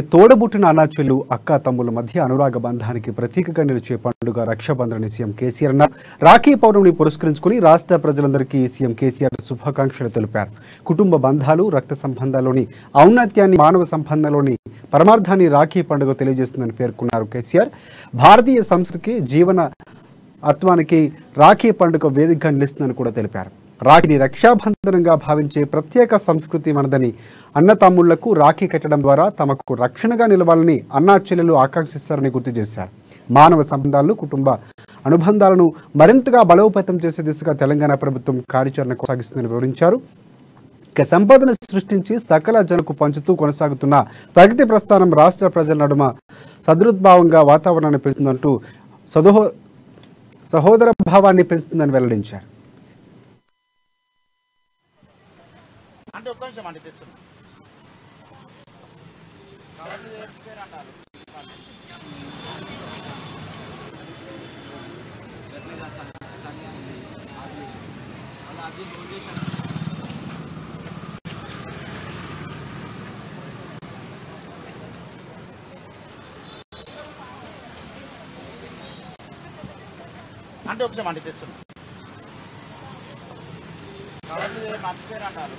తోడబుట్టిన అన్నాచెల్లు అక్క తమ్ముల మధ్య అనురాగ బంధానికి ప్రతీకగా నిలిచే పండుగ రక్షాబంధన్ సీఎం కేసీఆర్ అన్నారు. రాఖీ పౌర్ణమిని పురస్కరించుకుని రాష్ట్ర ప్రజలందరికీ సీఎం కేసీఆర్ శుభాకాంక్షలు తెలిపారు. కుటుంబ బంధాలు, రక్త సంబంధాల్లోని ఔన్నత్యాన్ని, మానవ సంబంధంలోని పరమార్థాన్ని రాఖీ పండుగ తెలియజేస్తుందని పేర్కొన్నారు. కేసీఆర్ భారతీయ సంస్కృతికి, జీవన అత్వానికి రాఖీ పండుగ వేదికగా నిలుస్తుందని కూడా తెలిపారు. రాఖీని రక్షాబంధనంగా భావించే ప్రత్యేక సంస్కృతి మనదని, అన్న తమ్ముళ్లకు రాఖీ కట్టడం ద్వారా తమకు రక్షణగా నిలవాలని అన్నా చెల్లెలు ఆకాంక్షిస్తారని గుర్తు చేశారు. మానవ సంబంధాలను, కుటుంబ అనుబంధాలను మరింతగా బలోపేతం చేసే దిశగా తెలంగాణ ప్రభుత్వం కార్యాచరణ కొనసాగిస్తుందని వివరించారు. ఇక సంపదను సృష్టించి సకల జనకు పంచుతూ కొనసాగుతున్న ప్రగతి ప్రస్థానం రాష్ట్ర ప్రజల నడుమ సదృద్భావంగా వాతావరణాన్ని పెంచుతుందంటూ సహోదర భావాన్ని పెంచుతుందని వెల్లడించారు. అంటే ఒక్క నిమిషం అండి తెస్తున్నా అంటే ఒక నిమిషం అండి తెస్తున్నా మర్చిపోయారు అన్నారు.